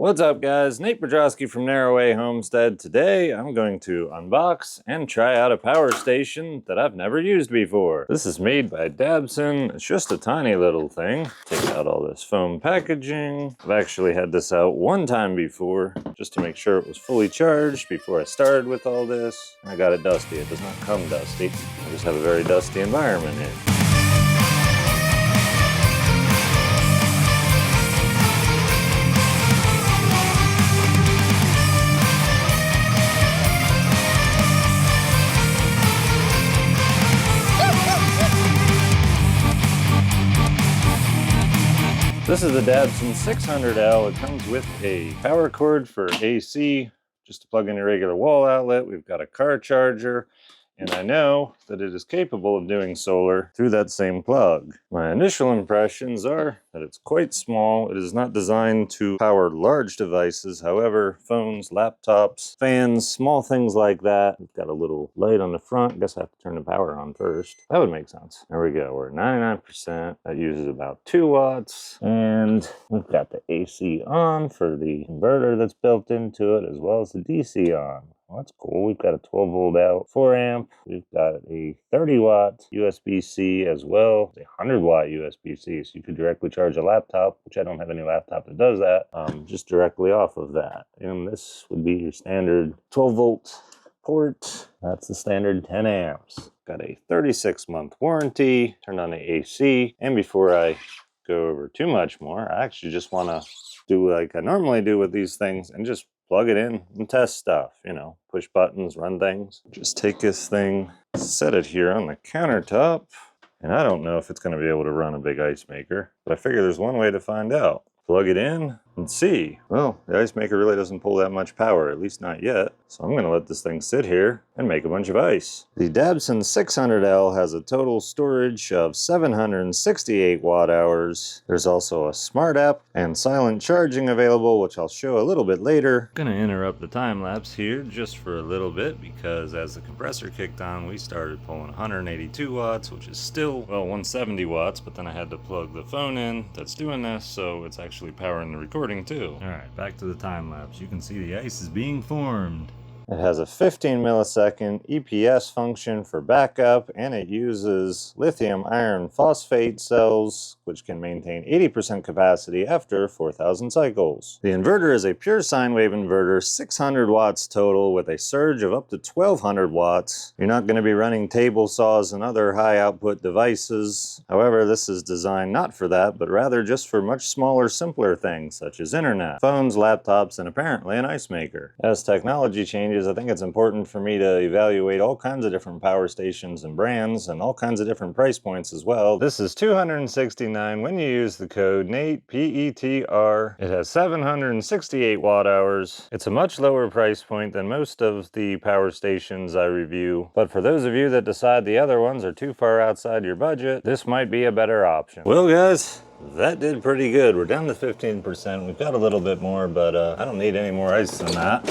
What's up, guys? Nate Brodrowski from Narrowway Homestead. Today I'm going to unbox and try out a power station that I've never used before. This is made by Dabbsson. It's just a tiny little thing. Take out all this foam packaging. I've actually had this out one time before just to make sure it was fully charged before I started with all this. I got it dusty. It does not come dusty. I just have a very dusty environment here. This is the Dabbsson 600L. It comes with a power cord for AC, just to plug in your regular wall outlet. We've got a car charger, and I know that it is capable of doing solar through that same plug. My initial impressions are that it's quite small. It is not designed to power large devices. However, phones, laptops, fans, small things like that. We've got a little light on the front. I guess I have to turn the power on first. That would make sense. There we go. We're at 99%. That uses about 2 watts. And we've got the AC on for the inverter that's built into it, as well as the DC on. Well, that's cool. We've got a 12 volt out, 4 amp. We've got a 30 watt USB-C as well, a 100 watt USB-C. So you could directly charge a laptop, which I don't have any laptop that does that, just directly off of that. And this would be your standard 12 volt port. That's the standard 10 amps. Got a 36-month warranty. Turned on the AC. And before I go over too much more, I actually just want to do like I normally do with these things and just plug it in and test stuff, you know, push buttons, run things. Just take this thing, set it here on the countertop, and I don't know if it's going to be able to run a big ice maker, but I figure there's one way to find out. Plug it in and see. Well, the ice maker really doesn't pull that much power, at least not yet. So I'm going to let this thing sit here and make a bunch of ice. The Dabbsson 600L has a total storage of 768 watt hours. There's also a smart app and silent charging available, which I'll show a little bit later. I'm going to interrupt the time lapse here just for a little bit because as the compressor kicked on, we started pulling 182 watts, which is still, well, 170 watts, but then I had to plug the phone in that's doing this, so it's actually powering the recording too. All right, back to the time lapse. You can see the ice is being formed. It has a 15 millisecond EPS function for backup, and it uses lithium iron phosphate cells, which can maintain 80% capacity after 4,000 cycles. The inverter is a pure sine wave inverter, 600 watts total with a surge of up to 1,200 watts. You're not going to be running table saws and other high output devices. However, this is designed not for that, but rather just for much smaller, simpler things such as internet, phones, laptops, and apparently an ice maker. As technology changes, I think it's important for me to evaluate all kinds of different power stations and brands and all kinds of different price points as well. This is $269 when you use the code NATE, PETR. It has 768 watt hours. It's a much lower price point than most of the power stations I review, but for those of you that decide the other ones are too far outside your budget, this might be a better option. Well, guys, that did pretty good. We're down to 15%. We've got a little bit more, but I don't need any more ice than that.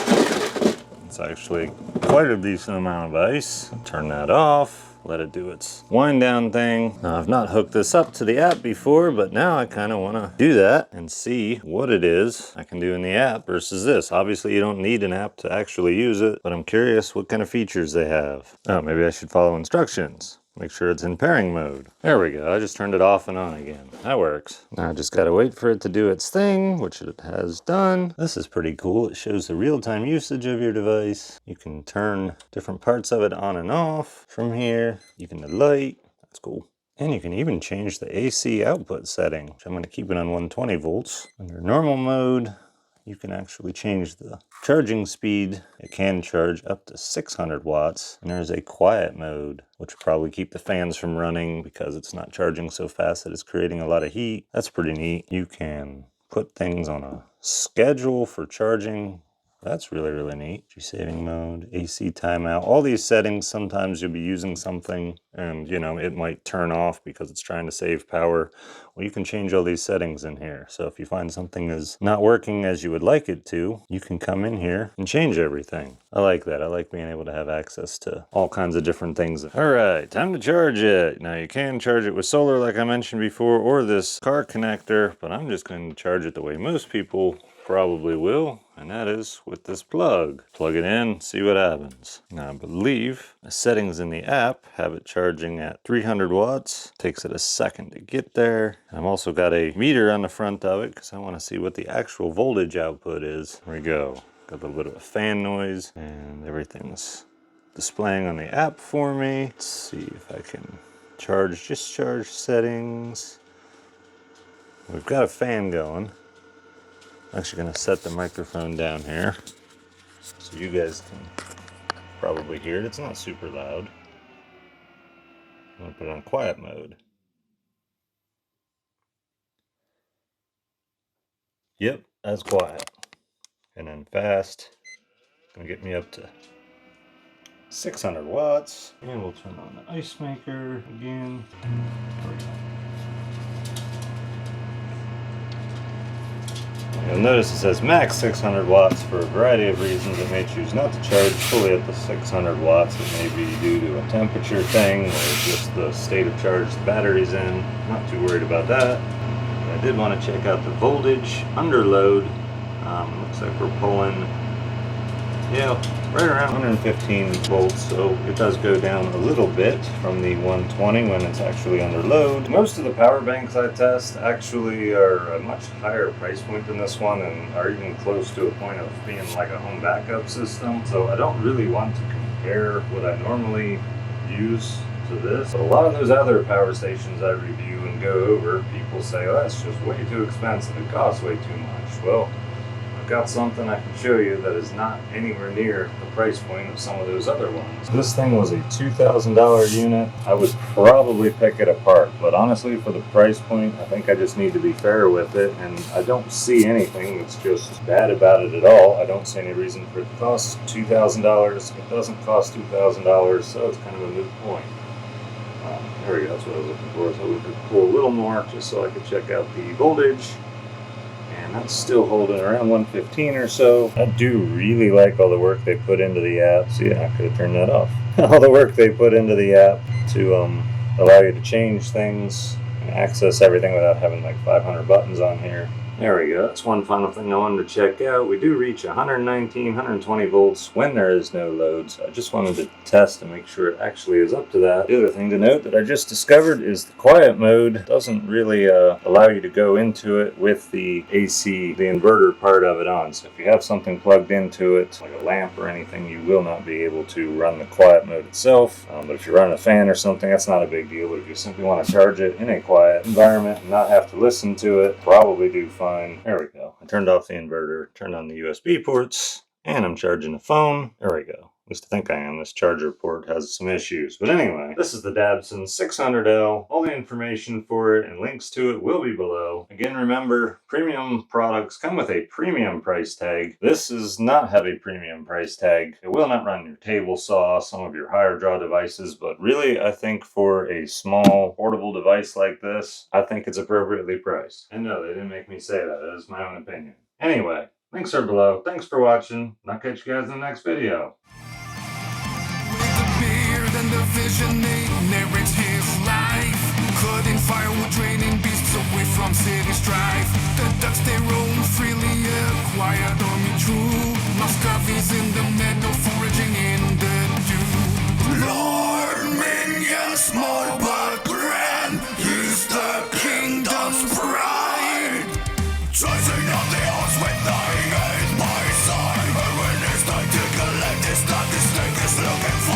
It's actually quite a decent amount of ice. Turn that off, let it do its wind down thing. Now, I've not hooked this up to the app before, but now I kind of want to do that and see what it is I can do in the app versus this. Obviously, you don't need an app to actually use it, but I'm curious what kind of features they have. Oh, maybe I should follow instructions. Make sure it's in pairing mode. There we go. I just turned it off and on again. That works. Now I just gotta wait for it to do its thing, which it has done. This is pretty cool. It shows the real-time usage of your device. You can turn different parts of it on and off from here. Even the light. That's cool. And you can even change the AC output setting, which I'm going to keep it on 120 volts. Under normal mode, you can actually change the charging speed. It can charge up to 600 watts. And there's a quiet mode, which will probably keep the fans from running because it's not charging so fast that it's creating a lot of heat. That's pretty neat. You can put things on a schedule for charging. That's really, really neat. Saving mode, AC timeout, all these settings. Sometimes you'll be using something and, you know, it might turn off because it's trying to save power. Well, you can change all these settings in here. So if you find something is not working as you would like it to, you can come in here and change everything. I like that. I like being able to have access to all kinds of different things. All right, time to charge it. Now you can charge it with solar like I mentioned before, or this car connector, but I'm just going to charge it the way most people probably will, and that is with this plug. Plug it in, see what happens. Now I believe the settings in the app have it charging at 300 watts. Takes it a second to get there. I've also got a meter on the front of it because I want to see what the actual voltage output is. There we go. Got a little bit of a fan noise, and everything's displaying on the app for me. Let's see if I can discharge settings. We've got a fan going. I'm actually going to set the microphone down here so you guys can probably hear it. It's not super loud. I'm going to put it on quiet mode. Yep, that's quiet. And then fast. Going to get me up to 600 watts. And we'll turn on the ice maker again. You'll notice it says max 600 watts for a variety of reasons. It may choose not to charge fully at the 600 watts. It may be due to a temperature thing or just the state of charge the battery's in. Not too worried about that. But I did want to check out the voltage under load. Looks like we're pulling, right around 115 volts, so it does go down a little bit from the 120 when it's actually under load. Most of the power banks I test actually are a much higher price point than this one and are even close to a point of being like a home backup system. So I don't really want to compare what I normally use to this. But a lot of those other power stations I review and go over, people say, oh, that's just way too expensive, it costs way too much. Well, got something I can show you that is not anywhere near the price point of some of those other ones. This thing was a $2,000 unit. I would probably pick it apart, but honestly for the price point I think I just need to be fair with it, and I don't see anything that's just bad about it at all. I don't see any reason for it to cost $2,000. It doesn't cost $2,000, so it's kind of a moot point. There we go, that's what I was looking for. So we could pull a little more just so I could check out the voltage. And that's still holding around 115 or so. I do really like all the work they put into the app. See, I could have turned that off. All the work they put into the app to allow you to change things and access everything without having like 500 buttons on here. There we go. That's one final thing I wanted to check out. We do reach 119, 120 volts when there is no load. So I just wanted to test and make sure it actually is up to that. The other thing to note that I just discovered is the quiet mode doesn't really allow you to go into it with the AC, the inverter part of it on. So if you have something plugged into it, like a lamp or anything, you will not be able to run the quiet mode itself. But if you're running a fan or something, that's not a big deal. But if you simply want to charge it in a quiet environment and not have to listen to it, probably do fine. There we go. I turned off the inverter, turned on the USB ports, and I'm charging the phone. There we go. At least I think I am. This charger port has some issues. But anyway, this is the Dabbsson 600L. All the information for it and links to it will be below. Again, remember, premium products come with a premium price tag. This does not have a premium price tag. It will not run your table saw, some of your higher draw devices, but really, I think for a small portable device like this, I think it's appropriately priced. And no, they didn't make me say that. That is my own opinion. Anyway, links are below. Thanks for watching. I'll catch you guys in the next video. And the vision narrates his life, cutting firewood, draining beasts away from city strife. The ducks they roam freely, a quiet army true. Muscovies in the meadow, foraging in the dew. Lord Minion, small but grand, he's the kingdom's pride. Chasing up the odds with dying at my side. But when it's time to collect, it's not this thing is looking for.